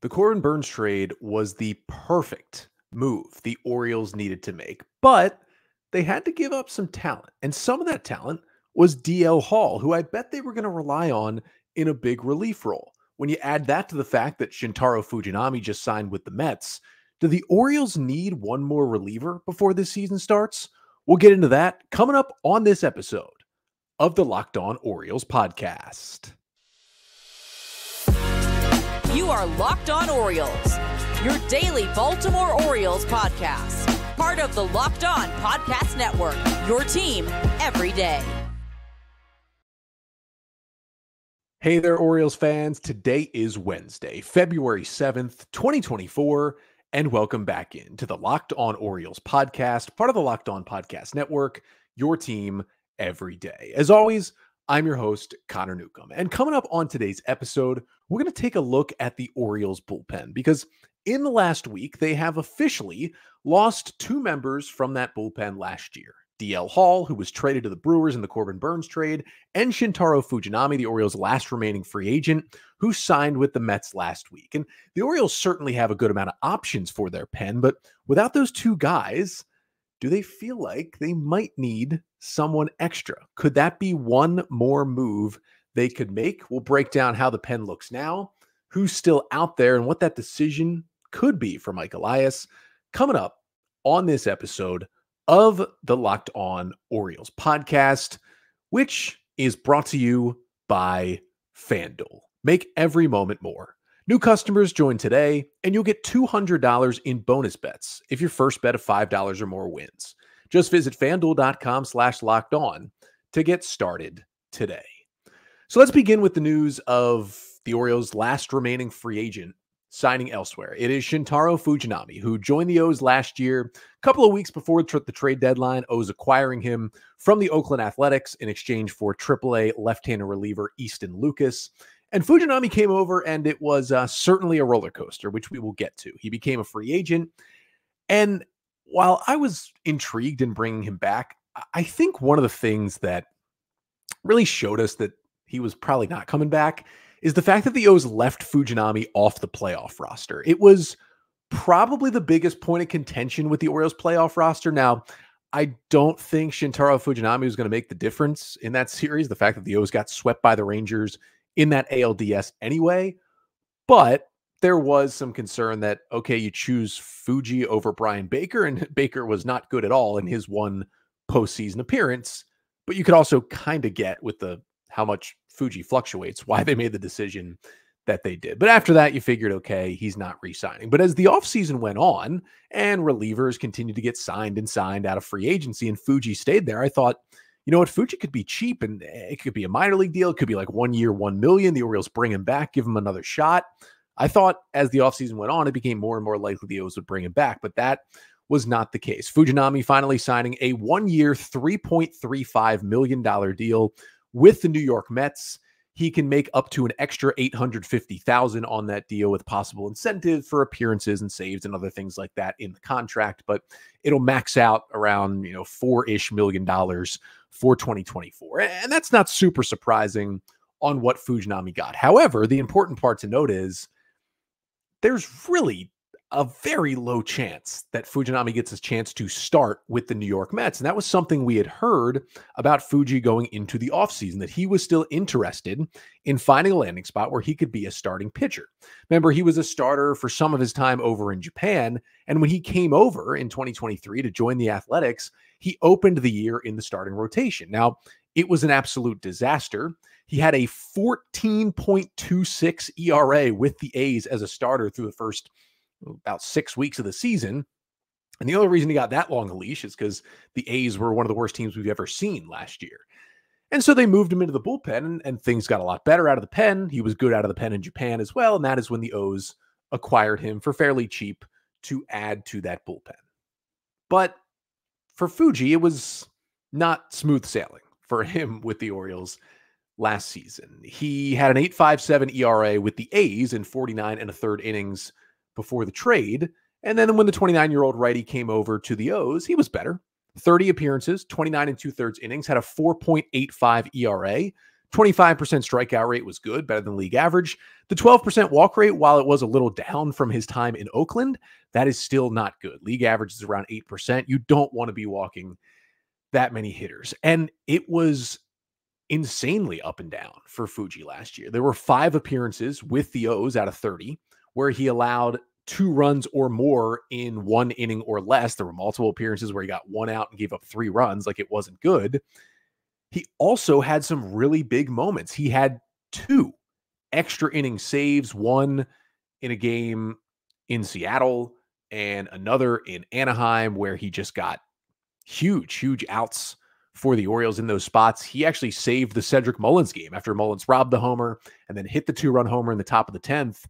The Corbin Burnes trade was the perfect move the Orioles needed to make, but they had to give up some talent. And some of that talent was DL Hall, who I bet they were going to rely on in a big relief role. When you add that to the fact that Shintaro Fujinami just signed with the Mets, do the Orioles need one more reliever before this season starts? We'll get into that coming up on this episode of the Locked On Orioles podcast. You are Locked On Orioles, your daily Baltimore Orioles podcast. Part of the Locked On Podcast Network, your team every day. Hey there, Orioles fans. Today is Wednesday, February 7th, 2024, and welcome back into the Locked On Orioles podcast, part of the Locked On Podcast Network, your team every day. As always, I'm your host, Connor Newcomb. And coming up on today's episode, we're going to take a look at the Orioles bullpen because in the last week, they have officially lost two members from that bullpen last year. DL Hall, who was traded to the Brewers in the Corbin Burnes trade, and Shintaro Fujinami, the Orioles' last remaining free agent, who signed with the Mets last week. And the Orioles certainly have a good amount of options for their pen, but without those two guys, do they feel like they might need someone extra? Could that be one more move they could make? We'll break down how the pen looks now, who's still out there, and what that decision could be for Mike Elias coming up on this episode of the Locked On Orioles podcast, which is brought to you by FanDuel. Make every moment more. New customers join today, and you'll get $200 in bonus bets if your first bet of $5 or more wins. Just visit FanDuel.com/lockedon to get started today. So let's begin with the news of the Orioles' last remaining free agent signing elsewhere. It is Shintaro Fujinami, who joined the O's last year, a couple of weeks before the trade deadline. O's acquiring him from the Oakland Athletics in exchange for AAA left-handed reliever Easton Lucas. And Fujinami came over, and it was certainly a roller coaster, which we will get to. He became a free agent. And while I was intrigued in bringing him back, I think one of the things that really showed us that he was probably not coming back is the fact that the O's left Fujinami off the playoff roster. It was probably the biggest point of contention with the Orioles playoff roster. Now, I don't think Shintaro Fujinami was going to make the difference in that series. The fact that the O's got swept by the Rangers in that ALDS anyway, but there was some concern that, okay, you choose Fuji over Brian Baker, and Baker was not good at all in his one postseason appearance, but you could also kind of get with how much Fuji fluctuates, why they made the decision that they did. But after that, you figured, okay, he's not re-signing. But as the offseason went on and relievers continued to get signed out of free agency and Fuji stayed there, I thought, you know what, Fuji could be cheap and it could be a minor league deal. It could be like 1 year, $1 million. The Orioles bring him back, give him another shot. I thought as the offseason went on, it became more and more likely the O's would bring him back, but that was not the case. Fujinami finally signing a 1 year, $3.35 million deal with the New York Mets. He can make up to an extra $850,000 on that deal with possible incentive for appearances and saves and other things like that in the contract, but it'll max out around, $4-ish million for 2024. And that's not super surprising on what Fujinami got. However, the important part to note is there's really a very low chance that Fujinami gets a chance to start with the New York Mets. And that was something we had heard about Fuji going into the offseason, that he was still interested in finding a landing spot where he could be a starting pitcher. Remember, he was a starter for some of his time over in Japan. And when he came over in 2023 to join the Athletics, he opened the year in the starting rotation. Now, it was an absolute disaster. He had a 14.26 ERA with the A's as a starter through the first about 6 weeks of the season. And the only reason he got that long a leash is because the A's were one of the worst teams we've ever seen last year. And so they moved him into the bullpen, and things got a lot better out of the pen. He was good out of the pen in Japan as well. And that is when the O's acquired him for fairly cheap to add to that bullpen. But for Fuji, it was not smooth sailing for him with the Orioles last season. He had an 8.57 ERA with the A's in 49 and a third innings before the trade. And then when the 29-year-old righty came over to the O's, he was better. 30 appearances, 29 and 2/3 innings, had a 4.85 ERA, 25% strikeout rate was good, better than league average. The 12% walk rate, while it was a little down from his time in Oakland, that is still not good. League average is around 8%. You don't want to be walking that many hitters. And it was insanely up and down for Fuji last year. There were 5 appearances with the O's out of 30 where he allowed 2 runs or more in 1 inning or less. There were multiple appearances where he got 1 out and gave up 3 runs. Like, it wasn't good. He also had some really big moments. He had 2 extra inning saves, one in a game in Seattle and another in Anaheim, where he just got huge outs for the Orioles in those spots. He actually saved the Cedric Mullins game after Mullins robbed the homer and then hit the 2-run homer in the top of the 10th.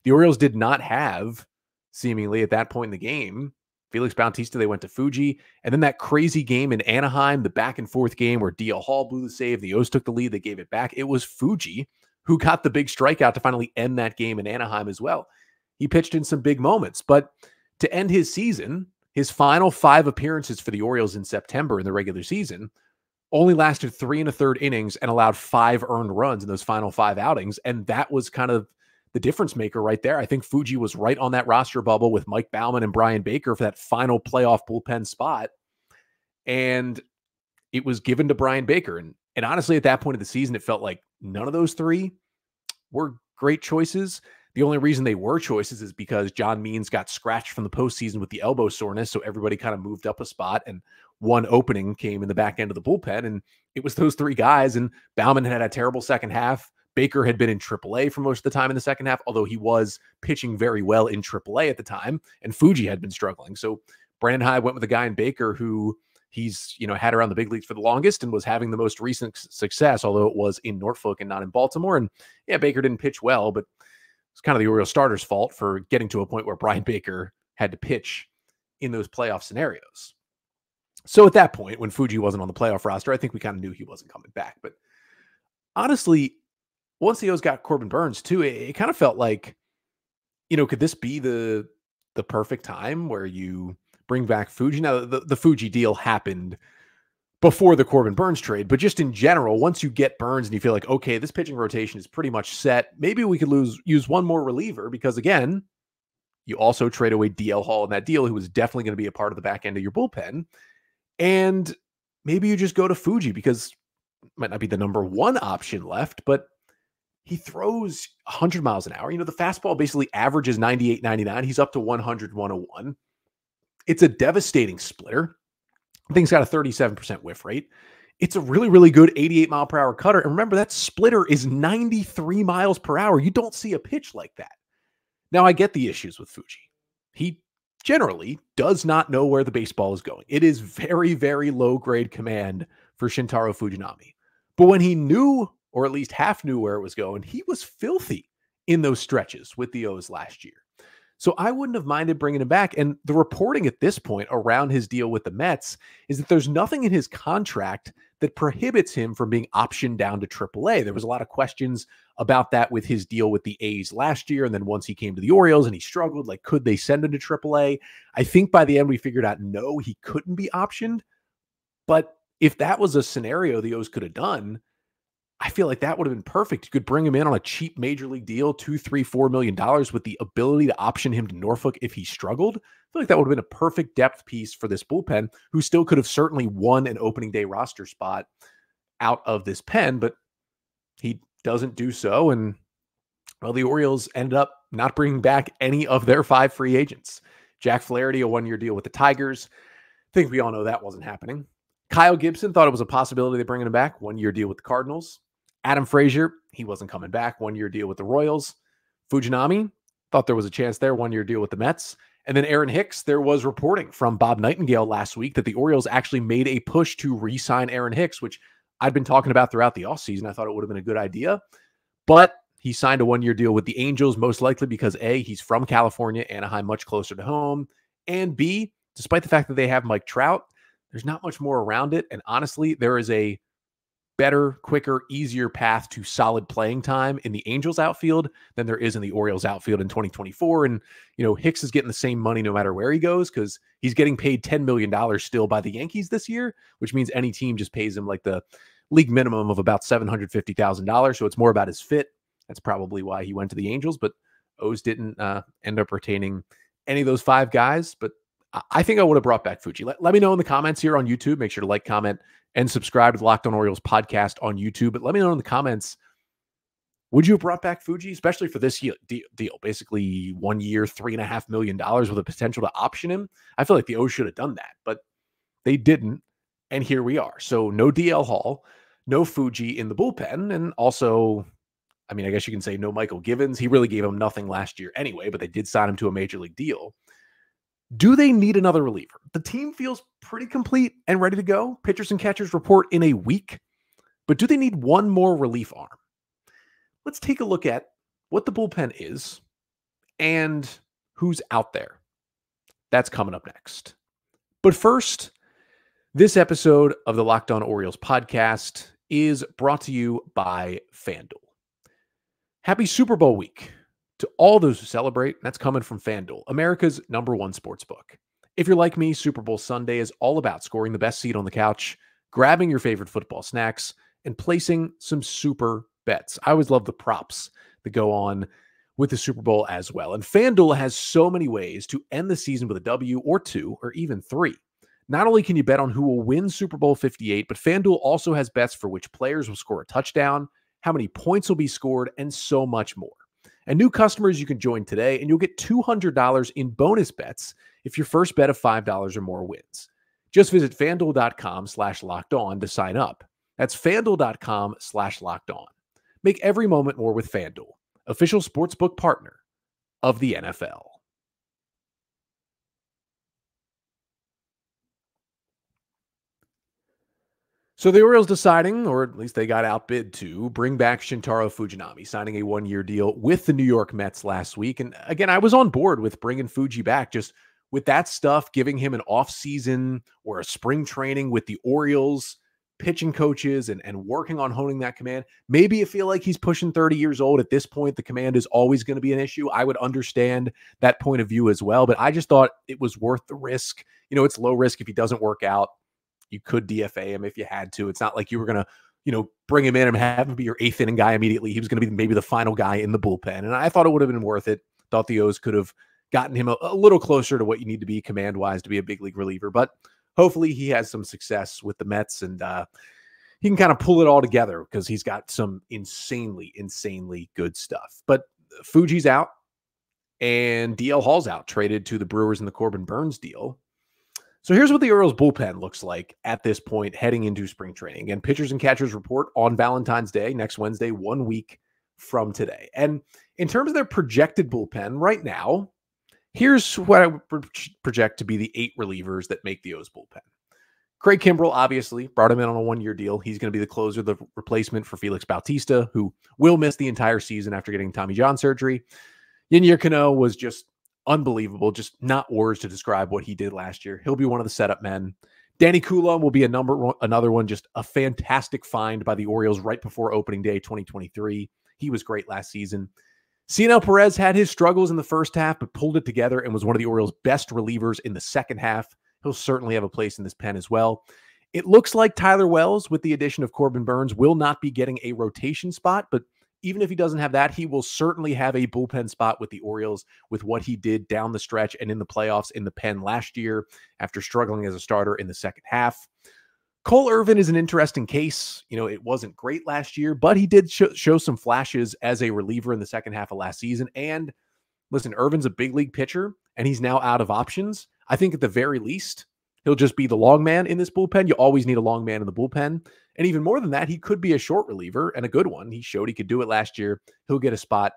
The Orioles did not have, seemingly at that point in the game, Felix Bautista. They went to Fuji. And then that crazy game in Anaheim, the back and forth game where DL Hall blew the save, the O's took the lead, they gave it back. It was Fuji who got the big strikeout to finally end that game in Anaheim as well. He pitched in some big moments, but to end his season, his final 5 appearances for the Orioles in September in the regular season only lasted 3 1/3 innings and allowed 5 earned runs in those final 5 outings. And that was kind of the difference maker right there. I think Fuji was right on that roster bubble with Mike Baumann and Brian Baker for that final playoff bullpen spot. And it was given to Brian Baker. And honestly, at that point of the season, it felt like none of those 3 were great choices. The only reason they were choices is because John Means got scratched from the postseason with the elbow soreness. So everybody kind of moved up a spot, and one opening came in the back end of the bullpen. And it was those 3 guys. And Baumann had a terrible second half. Baker had been in AAA for most of the time in the second half, although he was pitching very well in AAA at the time. And Fuji had been struggling. So Brandon Hyde went with a guy in Baker who he's, had around the big leagues for the longest and was having the most recent success, although it was in Norfolk and not in Baltimore. And yeah, Baker didn't pitch well, but it's kind of the Orioles starter's fault for getting to a point where Brian Baker had to pitch in those playoff scenarios. So at that point, when Fuji wasn't on the playoff roster, I think we kind of knew he wasn't coming back. But honestly, once the O's got Corbin Burnes too, it kind of felt like, could this be the perfect time where you bring back Fuji? Now, the Fuji deal happened before the Corbin Burnes trade, but just in general, once you get Burnes and you feel like, okay, this pitching rotation is pretty much set, maybe we could use one more reliever, because again, you also trade away DL Hall in that deal, who was definitely going to be a part of the back end of your bullpen. And maybe you just go to Fuji, because it might not be the number 1 option left, but he throws 100 miles an hour. The fastball basically averages 98, 99. He's up to 100, 101. It's a devastating splitter. I think he's got a 37% whiff rate. It's a really, really good 88 mile per hour cutter. And remember, that splitter is 93 miles per hour. You don't see a pitch like that. Now, I get the issues with Fuji. He generally does not know where the baseball is going. It is very, very low grade command for Shintaro Fujinami. But when he knew, or at least half knew where it was going, he was filthy in those stretches with the O's last year. So I wouldn't have minded bringing him back. And the reporting at this point around his deal with the Mets is that there's nothing in his contract that prohibits him from being optioned down to AAA. There was a lot of questions about that with his deal with the A's last year. And then once he came to the Orioles and he struggled, like, could they send him to AAA? I think by the end we figured out, no, he couldn't be optioned. But if that was a scenario the O's could have done, I feel like that would have been perfect. You could bring him in on a cheap major league deal, $2, $3, $4 million, with the ability to option him to Norfolk if he struggled. I feel like that would have been a perfect depth piece for this bullpen, who still could have certainly won an opening day roster spot out of this pen, but he doesn't do so. And well, the Orioles ended up not bringing back any of their 5 free agents. Jack Flaherty, a 1-year deal with the Tigers. I think we all know that wasn't happening. Kyle Gibson, thought it was a possibility of bringing him back. 1-year deal with the Cardinals. Adam Frazier, he wasn't coming back. 1-year deal with the Royals. Fujinami, thought there was a chance there. 1-year deal with the Mets. And then Aaron Hicks, there was reporting from Bob Nightingale last week that the Orioles actually made a push to re-sign Aaron Hicks, which I'd been talking about throughout the offseason. I thought it would have been a good idea. But he signed a 1-year deal with the Angels, most likely because A, he's from California, Anaheim, much closer to home. And B, despite the fact that they have Mike Trout, there's not much more around it. And honestly, there is a better, quicker, easier path to solid playing time in the Angels outfield than there is in the Orioles outfield in 2024. And, Hicks is getting the same money no matter where he goes, because he's getting paid $10 million still by the Yankees this year, which means any team just pays him like the league minimum of about $750,000. So it's more about his fit. That's probably why he went to the Angels, but O's didn't end up retaining any of those 5 guys. But I think I would have brought back Fuji. Let me know in the comments here on YouTube. Make sure to like, comment, and subscribe to the Locked On Orioles podcast on YouTube. But let me know in the comments, would you have brought back Fuji, especially for this deal? Basically 1 year, $3.5 million with a potential to option him. I feel like the O's should have done that, but they didn't. And here we are. So no DL Hall, no Fuji in the bullpen. And also, I mean, I guess you can say no Michael Givens. He really gave him nothing last year anyway, but they did sign him to a major league deal. Do they need another reliever? The team feels pretty complete and ready to go. Pitchers and catchers report in a week. But do they need one more relief arm? Let's take a look at what the bullpen is and who's out there. That's coming up next. But first, this episode of the Locked On Orioles podcast is brought to you by FanDuel. Happy Super Bowl week to all those who celebrate. That's coming from FanDuel, America's #1 sportsbook. If you're like me, Super Bowl Sunday is all about scoring the best seat on the couch, grabbing your favorite football snacks, and placing some super bets. I always love the props that go on with the Super Bowl as well. And FanDuel has so many ways to end the season with a W or 2 or even 3. Not only can you bet on who will win Super Bowl 58, but FanDuel also has bets for which players will score a touchdown, how many points will be scored, and so much more. And new customers, you can join today, and you'll get $200 in bonus bets if your first bet of $5 or more wins. Just visit FanDuel.com/lockedon to sign up. That's FanDuel.com/lockedon. Make every moment more with FanDuel, official sportsbook partner of the NFL. So the Orioles deciding, or at least they got outbid to, bring back Shintaro Fujinami, signing a 1-year deal with the New York Mets last week. And again, I was on board with bringing Fuji back, just with that stuff, giving him an offseason or a spring training with the Orioles, pitching coaches and working on honing that command. Maybe you feel like he's pushing 30 years old. At this point, the command is always going to be an issue. I would understand that point of view as well, but I just thought it was worth the risk. You know, it's low risk if he doesn't work out. You could DFA him if you had to. It's not like you were going to, bring him in and have him be your 8th inning guy immediately. He was going to be maybe the final guy in the bullpen. And I thought it would have been worth it. Thought the O's could have gotten him a little closer to what you need to be command-wise to be a big league reliever. But hopefully he has some success with the Mets and he can kind of pull it all together because he's got some insanely good stuff. But Fuji's out and DL Hall's out, traded to the Brewers in the Corbin Burns deal. So here's what the Orioles bullpen looks like at this point heading into spring training. And pitchers and catchers report on Valentine's Day, next Wednesday, 1 week from today. And in terms of their projected bullpen right now, here's what I would project to be the 8 relievers that make the O's bullpen. Craig Kimbrell, obviously, brought him in on a 1-year deal. He's going to be the closer, the replacement for Felix Bautista, who will miss the entire season after getting Tommy John surgery. Yennier Cano was just unbelievable, just not words to describe what he did last year. He'll be one of the setup men. Danny Coulomb will be another one, just a fantastic find by the Orioles right before opening day 2023. He was great last season. Cionel Perez had his struggles in the first half, but pulled it together and was one of the Orioles' best relievers in the second half. He'll certainly have a place in this pen as well. It looks like Tyler Wells, with the addition of Corbin Burns, will not be getting a rotation spot, but even if he doesn't have that, he will certainly have a bullpen spot with the Orioles with what he did down the stretch and in the playoffs in the pen last year after struggling as a starter in the second half. Cole Irvin is an interesting case. It wasn't great last year, but he did show some flashes as a reliever in the second half of last season. And listen, Irvin's a big league pitcher, and he's now out of options. I think at the very least, he'll just be the long man in this bullpen. You always need a long man in the bullpen. And even more than that, he could be a short reliever and a good one. He showed he could do it last year. He'll get a spot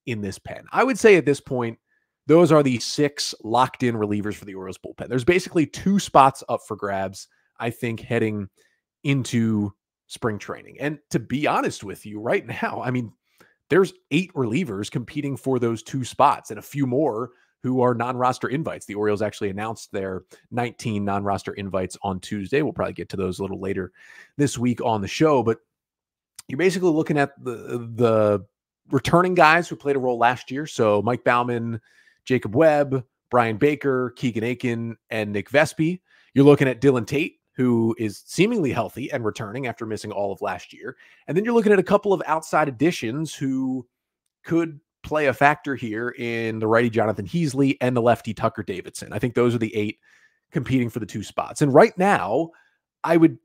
in this pen. I would say at this point, those are the 6 locked-in relievers for the Orioles bullpen. There's basically 2 spots up for grabs, I think, heading into spring training. And to be honest with you right now, I mean, there's 8 relievers competing for those 2 spots and a few more who are non-roster invites. The Orioles actually announced their 19 non-roster invites on Tuesday. We'll probably get to those a little later this week on the show, but you're basically looking at the returning guys who played a role last year. So Mike Baumann, Jacob Webb, Brian Baker, Keegan Aiken, and Nick Vespi. You're looking at Dylan Tate, who is seemingly healthy and returning after missing all of last year. And then you're looking at a couple of outside additions who could play a factor here in the righty Jonathan Heasley and the lefty Tucker Davidson. I think those are the 8 competing for the 2 spots. And right now, I would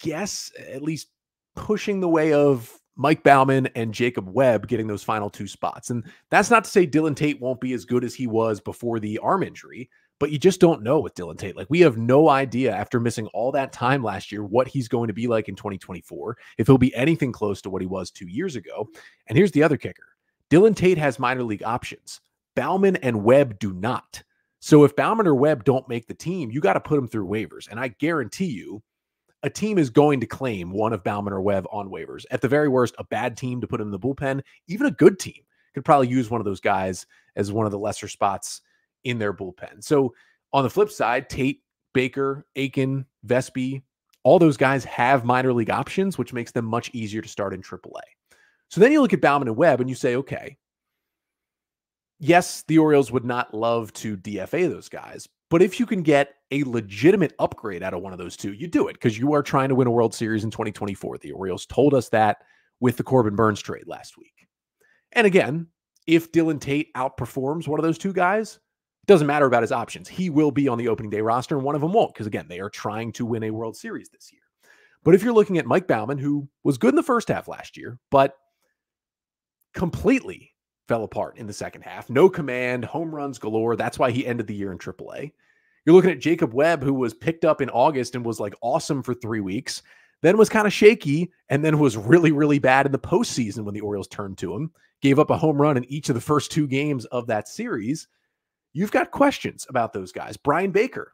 guess at least pushing the way of Mike Baumann and Jacob Webb getting those final 2 spots. And that's not to say Dylan Tate won't be as good as he was before the arm injury, but you just don't know with Dylan Tate. Like, we have no idea after missing all that time last year what he's going to be like in 2024, if he'll be anything close to what he was 2 years ago. And here's the other kicker. Dylan Tate has minor league options. Baumann and Webb do not. So if Baumann or Webb don't make the team, you got to put them through waivers. And I guarantee you, a team is going to claim one of Baumann or Webb on waivers. At the very worst, a bad team to put him in the bullpen. Even a good team could probably use one of those guys as one of the lesser spots in their bullpen. So on the flip side, Tate, Baker, Aiken, Vespi, all those guys have minor league options, which makes them much easier to start in AAA. So then you look at Baumann and Webb and you say, okay, yes, the Orioles would not love to DFA those guys, but if you can get a legitimate upgrade out of one of those two, you do it because you are trying to win a World Series in 2024. The Orioles told us that with the Corbin Burnes trade last week. And again, if Dylan Tate outperforms one of those two guys, it doesn't matter about his options. He will be on the opening day roster and one of them won't because, again, they are trying to win a World Series this year. But if you're looking at Mike Baumann, who was good in the first half last year, but completely fell apart in the second half. No command, home runs galore. That's why he ended the year in AAA. You're looking at Jacob Webb, who was picked up in August and was like awesome for 3 weeks, then was kind of shaky, and then was really, really bad in the postseason when the Orioles turned to him, gave up a home run in each of the first 2 games of that series. You've got questions about those guys. Brian Baker,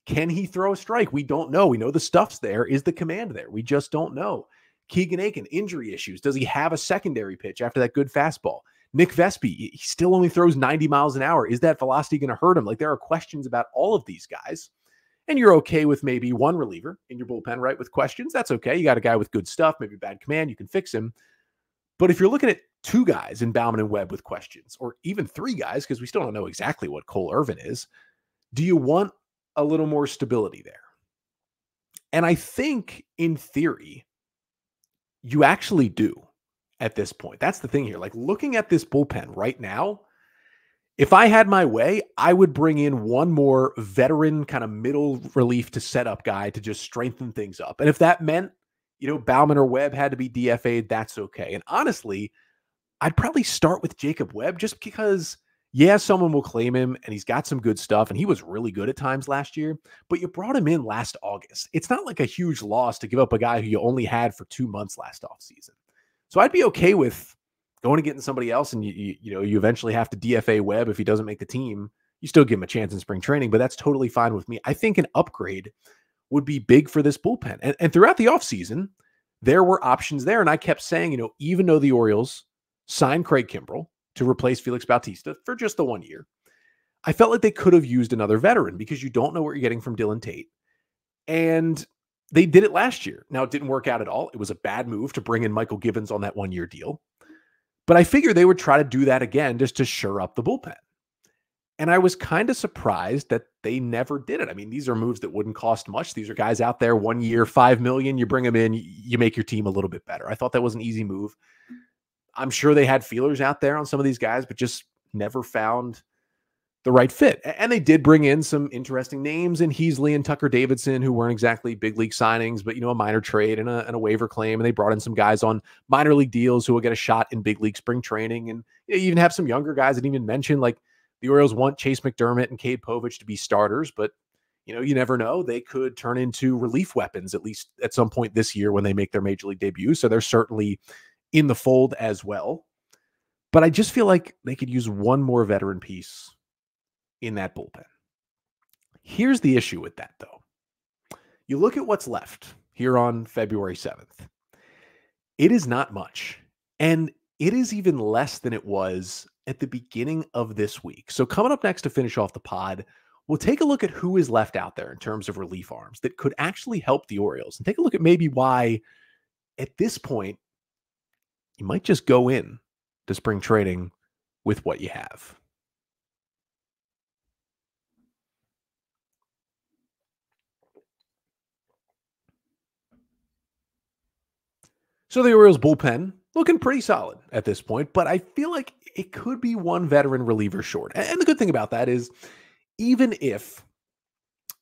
can he throw a strike? We don't know. We know the stuff's there. Is the command there? We just don't know. Keegan Aiken, injury issues. Does he have a secondary pitch after that good fastball? Nick Vespi, he still only throws 90 miles an hour. Is that velocity going to hurt him? Like, there are questions about all of these guys. And you're okay with maybe one reliever in your bullpen, right, with questions. That's okay. You got a guy with good stuff, maybe bad command. You can fix him. But if you're looking at 2 guys in Baumann and Webb with questions, or even 3 guys, because we still don't know exactly what Cole Irvin is, do you want a little more stability there? And I think, in theory, you actually do at this point. That's the thing here. Like, looking at this bullpen right now, if I had my way, I would bring in one more veteran kind of middle relief to set up guy to just strengthen things up. And if that meant, Baumann or Webb had to be DFA'd, that's okay. And honestly, I'd probably start with Jacob Webb just because, yeah, someone will claim him and he's got some good stuff and he was really good at times last year, but you brought him in last August. It's not like a huge loss to give up a guy who you only had for 2 months last offseason. So I'd be okay with going and getting somebody else, and you eventually have to DFA Webb if he doesn't make the team. You still give him a chance in spring training, but that's totally fine with me. I think an upgrade would be big for this bullpen. And throughout the offseason, there were options there. And I kept saying, even though the Orioles signed Craig Kimbrell to replace Felix Bautista for just the 1 year, I felt like they could have used another veteran because you don't know what you're getting from Dylan Tate. And they did it last year. Now, it didn't work out at all. It was a bad move to bring in Michael Givens on that 1-year deal. But I figured they would try to do that again just to shore up the bullpen. And I was kind of surprised that they never did it. I mean, these are moves that wouldn't cost much. These are guys out there, 1 year, $5 million. You bring them in, you make your team a little bit better. I thought that was an easy move. I'm sure they had feelers out there on some of these guys, but just never found the right fit. And they did bring in some interesting names in Heasley and Tucker Davidson, who weren't exactly big league signings, but, a minor trade and a waiver claim. And they brought in some guys on minor league deals who will get a shot in big league spring training. And you even have some younger guys that even mentioned, like, the Orioles want Chase McDermott and Cade Povich to be starters, but, you never know. They could turn into relief weapons, at least at some point this year when they make their major league debut. So they're certainly in the fold as well. But I just feel like they could use one more veteran piece in that bullpen. Here's the issue with that, though. You look at what's left here on February 7th. It is not much. And it is even less than it was at the beginning of this week. So coming up next to finish off the pod, we'll take a look at who is left out there in terms of relief arms that could actually help the Orioles, and take a look at maybe why at this point you might just go in to spring training with what you have. So the Orioles bullpen looking pretty solid at this point, but I feel like it could be one veteran reliever short. And the good thing about that is even if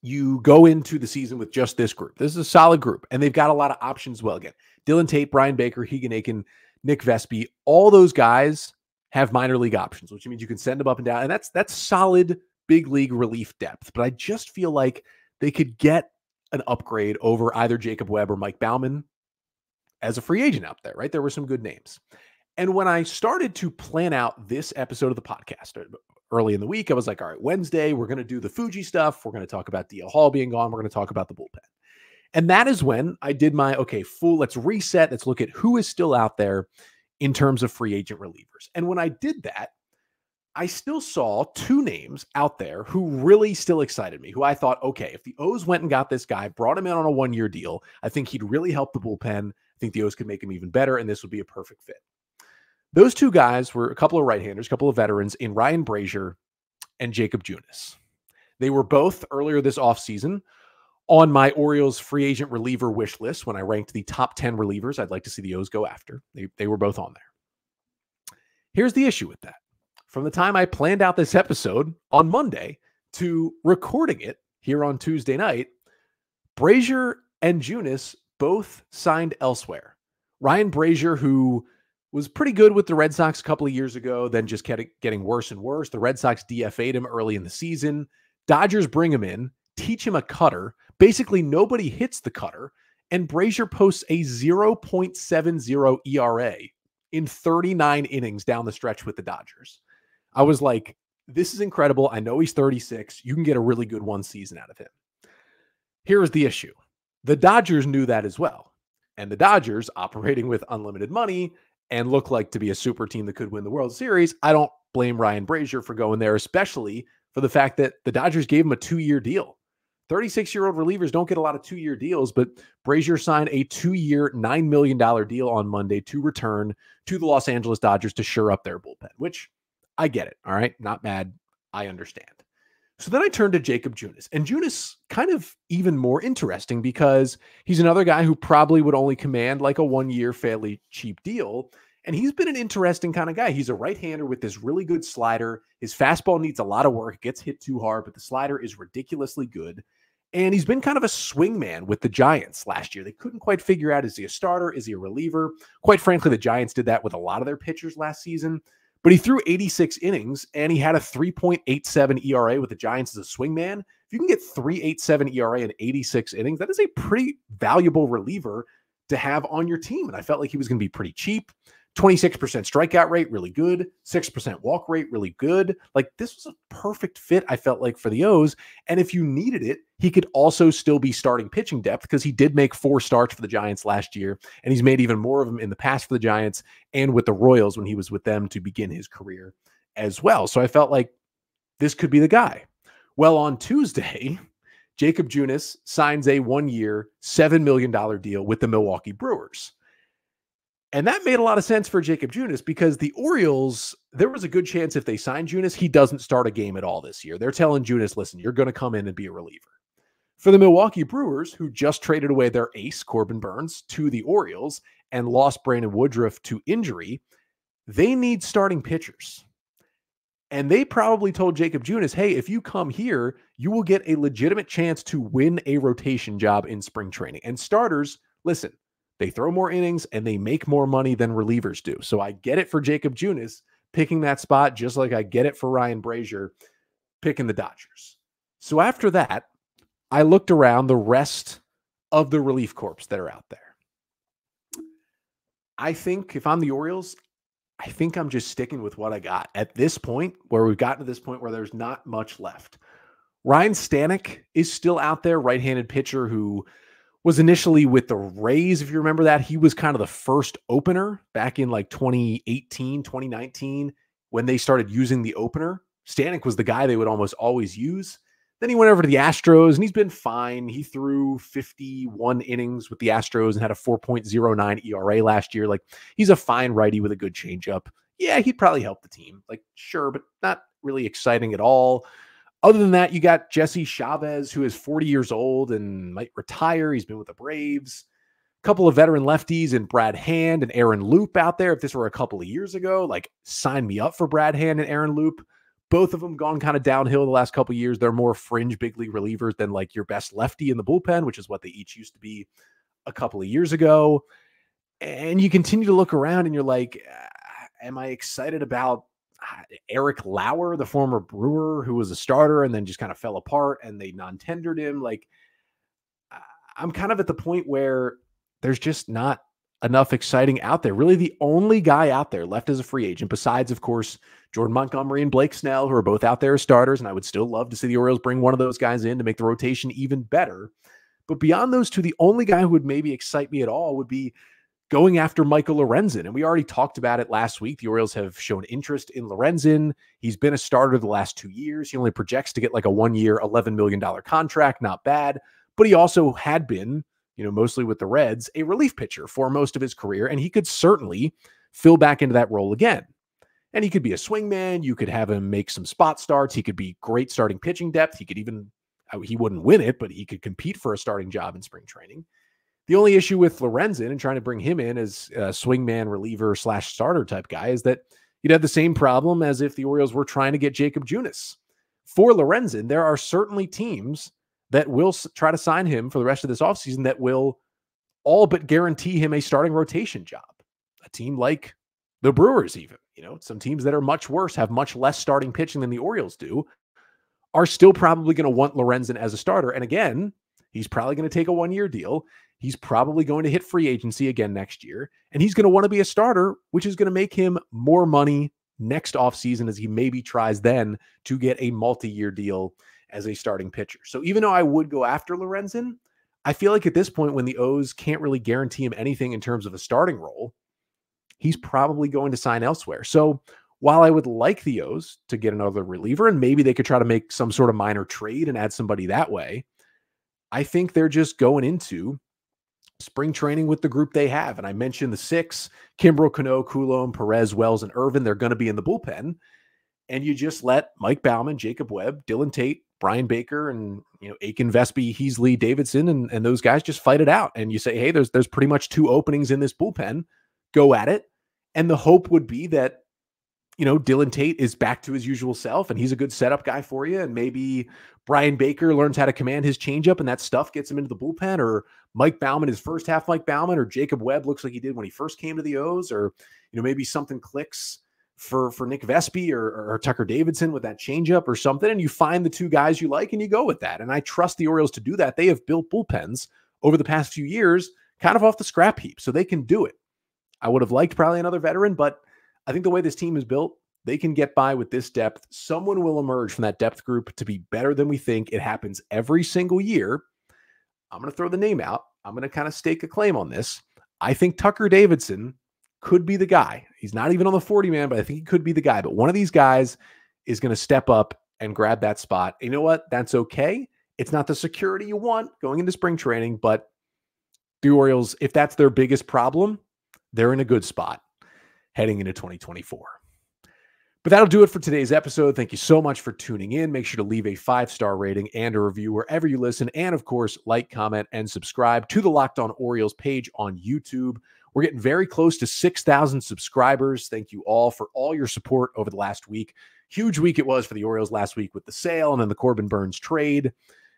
you go into the season with just this group, this is a solid group, and they've got a lot of options. Well, again, Dylan Tate, Brian Baker, Keegan Aiken, Nick Vespi, all those guys have minor league options, which means you can send them up and down. And that's solid big league relief depth. But I just feel like they could get an upgrade over either Jacob Webb or Mike Baumann as a free agent out there, right? There were some good names. And when I started to plan out this episode of the podcast early in the week, I was like, all right, Wednesday, we're going to do the Fuji stuff. We're going to talk about DL Hall being gone. We're going to talk about the bullpen. And that is when I did my, let's reset. Let's look at who is still out there in terms of free agent relievers. And when I did that, I still saw two names out there who really still excited me, who I thought, okay, if the O's went and got this guy, brought him in on a one-year deal, I think he'd really help the bullpen. I think the O's could make him even better, and this would be a perfect fit. Those two guys were a couple of right-handers, a couple of veterans in Ryan Brazier and Jacob Junis. They were both earlier this offseason on my Orioles free agent reliever wish list when I ranked the top 10 relievers I'd like to see the O's go after. They were both on there. Here's the issue with that. From the time I planned out this episode on Monday to recording it here on Tuesday night, Brazier and Junis both signed elsewhere. Ryan Brazier, who was pretty good with the Red Sox a couple of years ago, then just kept getting worse and worse. The Red Sox DFA'd him early in the season. Dodgers bring him in, teach him a cutter. Basically, nobody hits the cutter, and Brazier posts a 0.70 ERA in 39 innings down the stretch with the Dodgers. I was like, this is incredible. I know he's 36. You can get a really good one season out of him. Here's the issue. The Dodgers knew that as well. And the Dodgers, operating with unlimited money and look like to be a super team that could win the World Series, I don't blame Ryan Brazier for going there, especially for the fact that the Dodgers gave him a 2-year deal. 36-year-old relievers don't get a lot of 2-year deals, but Brazier signed a 2-year, $9 million deal on Monday to return to the Los Angeles Dodgers to shore up their bullpen, which I get it. All right. Not mad. I understand. So then I turned to Jacob Junis, and Junis kind of even more interesting because he's another guy who probably would only command like a 1-year fairly cheap deal. And he's been an interesting kind of guy. He's a right-hander with this really good slider. His fastball needs a lot of work. It gets hit too hard, but the slider is ridiculously good. And he's been kind of a swing man with the Giants last year. They couldn't quite figure out, is he a starter? Is he a reliever? Quite frankly, the Giants did that with a lot of their pitchers last season. But he threw 86 innings, and he had a 3.87 ERA with the Giants as a swingman. If you can get 3.87 ERA in 86 innings, that is a pretty valuable reliever to have on your team. And I felt like he was going to be pretty cheap. 26% strikeout rate, really good. 6% walk rate, really good. Like, this was a perfect fit, I felt like, for the O's. And if you needed it, he could also still be starting pitching depth because he did make 4 starts for the Giants last year. And he's made even more of them in the past for the Giants and with the Royals when he was with them to begin his career as well. So I felt like this could be the guy. Well, on Tuesday, Jacob Junis signs a 1-year, $7 million deal with the Milwaukee Brewers. And that made a lot of sense for Jacob Junis because the Orioles, there was a good chance if they signed Junis, he doesn't start a game at all this year. They're telling Junis, listen, you're going to come in and be a reliever. For the Milwaukee Brewers, who just traded away their ace, Corbin Burns, to the Orioles and lost Brandon Woodruff to injury, they need starting pitchers. And they probably told Jacob Junis, hey, if you come here, you will get a legitimate chance to win a rotation job in spring training. And starters, listen, they throw more innings and they make more money than relievers do. So I get it for Jacob Junis picking that spot, just like I get it for Ryan Brazier picking the Dodgers. So after that, I looked around the rest of the relief corps that are out there. I think if I'm the Orioles, I think I'm just sticking with what I got at this point, where we've gotten to this point where there's not much left. Ryan Stanek is still out there, right-handed pitcher who was initially with the Rays, if you remember that. He was kind of the first opener back in like 2018, 2019, when they started using the opener. Stanek was the guy they would almost always use. Then he went over to the Astros, and he's been fine. He threw 51 innings with the Astros and had a 4.09 ERA last year. Like, he's a fine righty with a good changeup. Yeah, he'd probably help the team. Like, sure, but not really exciting at all. Other than that, you got Jesse Chavez, who is 40 years old and might retire. He's been with the Braves. couple of veteran lefties and Brad Hand and Aaron Loop out there. If this were a couple of years ago, like sign me up for Brad Hand and Aaron Loop. Both of them gone kind of downhill the last couple of years. They're more fringe big league relievers than like your best lefty in the bullpen, which is what they each used to be a couple of years ago. And you continue to look around and you're like, am I excited about Eric Lauer, the former Brewer, who was a starter and then just kind of fell apart and they non-tendered him? Like, I'm kind of at the point where there's just not enough exciting out there. Really, the only guy out there left as a free agent, besides, of course, Jordan Montgomery and Blake Snell, who are both out there as starters, and I would still love to see the Orioles bring one of those guys in to make the rotation even better. But beyond those two, the only guy who would maybe excite me at all would be going after Michael Lorenzen. And we already talked about it last week. The Orioles have shown interest in Lorenzen. He's been a starter the last 2 years. He only projects to get like a 1-year, $11 million contract. Not bad. But he also had been, mostly with the Reds, a relief pitcher for most of his career. And he could certainly fill back into that role again. And he could be a swingman. You could have him make some spot starts. He could be great starting pitching depth. He could even, he wouldn't win it, but he could compete for a starting job in spring training. The only issue with Lorenzen and trying to bring him in as a swingman reliever / starter type guy is that you'd have the same problem as if the Orioles were trying to get Jacob Junis. For Lorenzen, there are certainly teams that will try to sign him for the rest of this offseason that will all but guarantee him a starting rotation job. A team like the Brewers even, some teams that are much worse, have much less starting pitching than the Orioles do, are still probably going to want Lorenzen as a starter. And again, he's probably going to take a 1-year deal. He's probably going to hit free agency again next year, and he's going to want to be a starter, which is going to make him more money next offseason as he maybe tries then to get a multi-year deal as a starting pitcher. So even though I would go after Lorenzen, I feel like at this point when the O's can't really guarantee him anything in terms of a starting role, he's probably going to sign elsewhere. So while I would like the O's to get another reliever, and maybe they could try to make some sort of minor trade and add somebody that way, I think they're just going into spring training with the group they have. And I mentioned the 6, Kimbrel, Cano, Coulomb, Perez, Wells, and Irvin. They're going to be in the bullpen. And you just let Mike Baumann, Jacob Webb, Dylan Tate, Brian Baker, and Aiken, Vespi, Heasley, Davidson, and those guys just fight it out. And you say, hey, there's pretty much 2 openings in this bullpen. Go at it. And the hope would be that Dylan Tate is back to his usual self and he's a good setup guy for you. And maybe Brian Baker learns how to command his changeup and that stuff gets him into the bullpen, or Mike Baumann is first half Mike Baumann, or Jacob Webb looks like he did when he first came to the O's, or, maybe something clicks for Nick Vespi or Tucker Davidson with that changeup or something. And you find the 2 guys you like and you go with that. And I trust the Orioles to do that. They have built bullpens over the past few years, kind of off the scrap heap, so they can do it. I would have liked probably another veteran, but I think the way this team is built, they can get by with this depth. Someone will emerge from that depth group to be better than we think. It happens every single year. I'm going to throw the name out. I'm going to kind of stake a claim on this. I think Tucker Davidson could be the guy. He's not even on the 40-man, but I think he could be the guy. But one of these guys is going to step up and grab that spot. You know what? That's okay. It's not the security you want going into spring training, but the Orioles, if that's their biggest problem, they're in a good spot heading into 2024. But that'll do it for today's episode. Thank you so much for tuning in. Make sure to leave a 5-star rating and a review wherever you listen. And of course, like, comment, and subscribe to the Locked On Orioles page on YouTube. We're getting very close to 6,000 subscribers. Thank you all for all your support over the last week. Huge week it was for the Orioles last week with the sale and then the Corbin Burnes trade.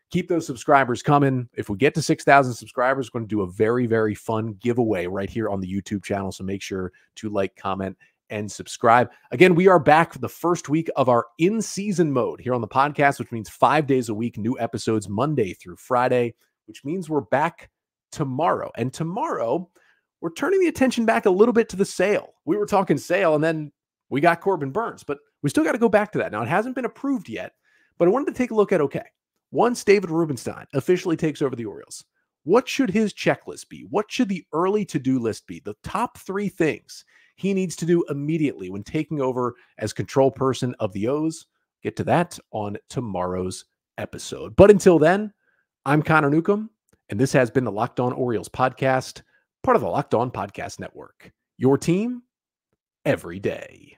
Keep those subscribers coming. If we get to 6,000 subscribers, we're going to do a very, very fun giveaway right here on the YouTube channel. So make sure to like, comment, and subscribe. Again, we are back for the first week of our in-season mode here on the podcast, which means 5 days a week, new episodes Monday through Friday, which means we're back tomorrow. And tomorrow, we're turning the attention back a little bit to the sale. We were talking sale, and then we got Corbin Burnes, but we still got to go back to that. Now, it hasn't been approved yet, but I wanted to take a look at, okay, once David Rubenstein officially takes over the Orioles, what should his checklist be? What should the early to-do list be? The top 3 things he needs to do immediately when taking over as control person of the O's. Get to that on tomorrow's episode. But until then, I'm Connor Newcomb, and this has been the Locked On Orioles podcast, part of the Locked On Podcast Network. Your team every day.